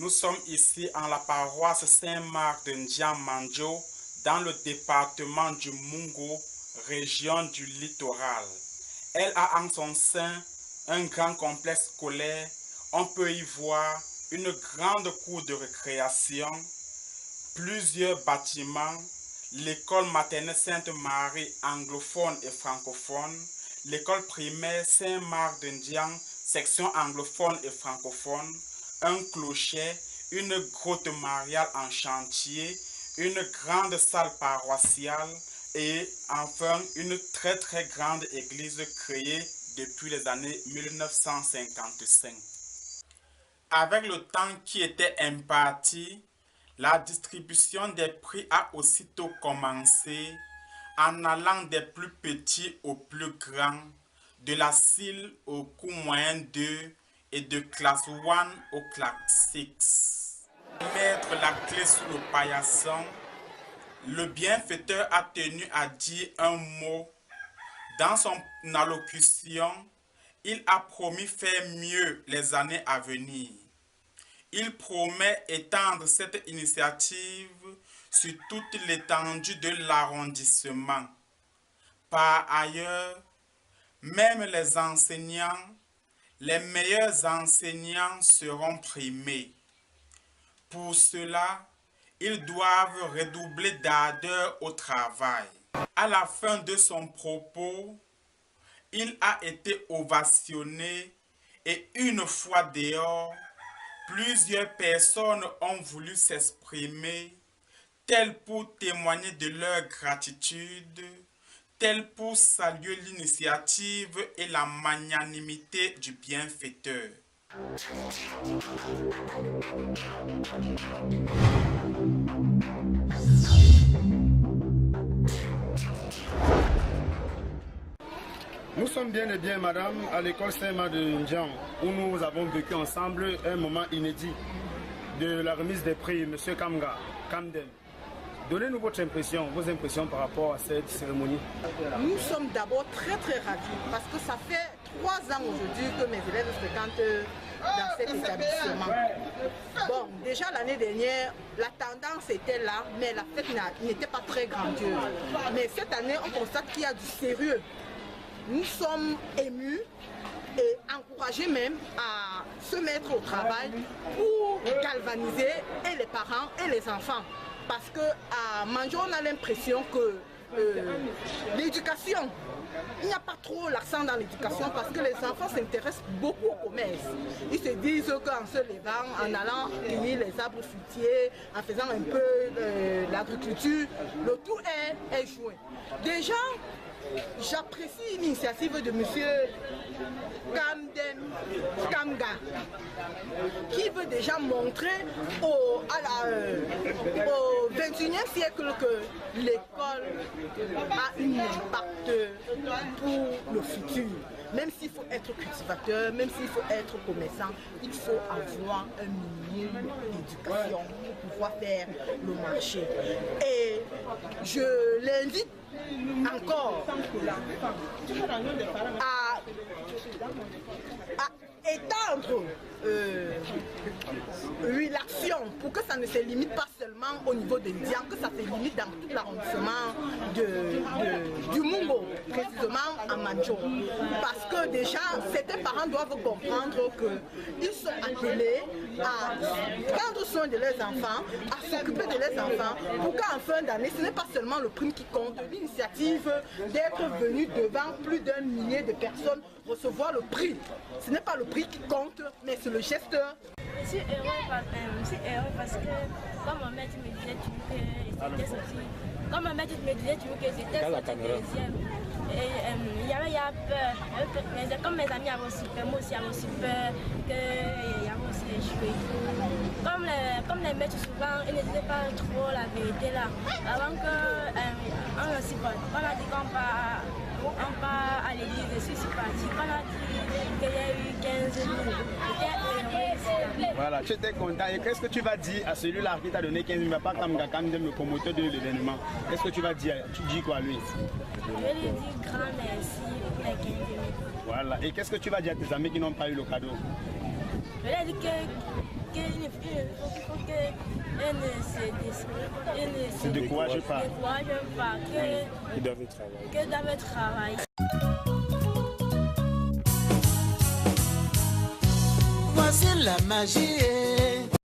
Nous sommes ici en la paroisse Saint-Marc de Ndiamandjo, dans le département du Mungo, région du littoral. Elle a en son sein un grand complexe scolaire. On peut y voir une grande cour de récréation, plusieurs bâtiments, l'école maternelle Sainte-Marie anglophone et francophone, l'école primaire Saint-Marc de Ndiam, section anglophone et francophone, un clocher, une grotte mariale en chantier, une grande salle paroissiale et enfin une très grande église créée depuis les années 1955. Avec le temps qui était imparti, la distribution des prix a aussitôt commencé en allant des plus petits aux plus grands, de la CIL au coût moyen 2 et de classe 1 au classe 6. Mettre la clé sous le paillasson, le bienfaiteur a tenu à dire un mot. Dans son allocution, il a promis faire mieux les années à venir. Il promet étendre cette initiative sur toute l'étendue de l'arrondissement. Par ailleurs, même les enseignants, les meilleurs enseignants seront primés. Pour cela, ils doivent redoubler d'ardeur au travail. À la fin de son propos, il a été ovationné et une fois dehors, plusieurs personnes ont voulu s'exprimer, telles pour témoigner de leur gratitude, telles pour saluer l'initiative et la magnanimité du bienfaiteur. Nous sommes bien et bien, madame, à l'école Saint-Marc de Ndiam, où nous avons vécu ensemble un moment inédit de la remise des prix, M. Kamden. Donnez-nous vos impressions par rapport à cette cérémonie. Nous sommes d'abord très ravis parce que ça fait 3 ans aujourd'hui que mes élèves fréquentent dans cet établissement. Bon, déjà l'année dernière, la tendance était là, mais la fête n'était pas très grandiose. Mais cette année, on constate qu'il y a du sérieux. Nous sommes émus et encouragés même à se mettre au travail pour galvaniser et les parents et les enfants. Parce qu'à Mandjo, on a l'impression que l'éducation, il n'y a pas trop l'accent dans l'éducation parce que les enfants s'intéressent beaucoup au commerce. Ils se disent qu'en se levant, en allant cueillir les arbres fruitiers, en faisant un peu l'agriculture, le tout est joué. Déjà, j'apprécie l'initiative de M. Kamga qui veut déjà montrer au 21e siècle que l'école a un impact pour le futur. Même s'il faut être cultivateur, même s'il faut être commerçant, il faut avoir un minimum d'éducation pour pouvoir faire le marché. Et je l'invite encore à étendre l'action pour que ça ne se limite pas seulement au niveau de Ndiam, que ça se limite dans tout l'arrondissement du Mungo, précisément à Mandjo. Parce que déjà, certains parents doivent comprendre qu'ils sont appelés à prendre soin de leurs enfants, à s'occuper de leurs enfants, pour qu'en fin d'année, ce n'est pas seulement le prime qui compte, l'initiative d'être venu devant plus d'1 millier de personnes recevoir le prix. Ce n'est pas le prix qui compte, mais c'est le geste. Je suis heureux parce que, comme ma mère me disait, que j'étais sortie deuxième. Et il y avait peur. Mais comme mes amis avaient aussi peur, moi aussi j'avais aussi peur qu'il y avait aussi échoué. Comme les maîtres souvent, ils ne disaient pas trop la vérité là. Avant qu'on aussi bon, on a dit on part à l'église, je suis partie. On a dit qu'il y a eu 15 000. Voilà, tu étais content. Et qu'est-ce que tu vas dire à celui-là qui t'a donné 15 000, pas comme le promoteur de l'événement? Qu'est-ce que tu vas dire? Tu dis quoi à lui? Je lui dis grand merci pour les 15 000. Voilà. Et qu'est-ce que tu vas dire à tes amis qui n'ont pas eu le cadeau? Je lui ai dit que Se décourage pas. Qu'ils doivent travailler. Voici la magie.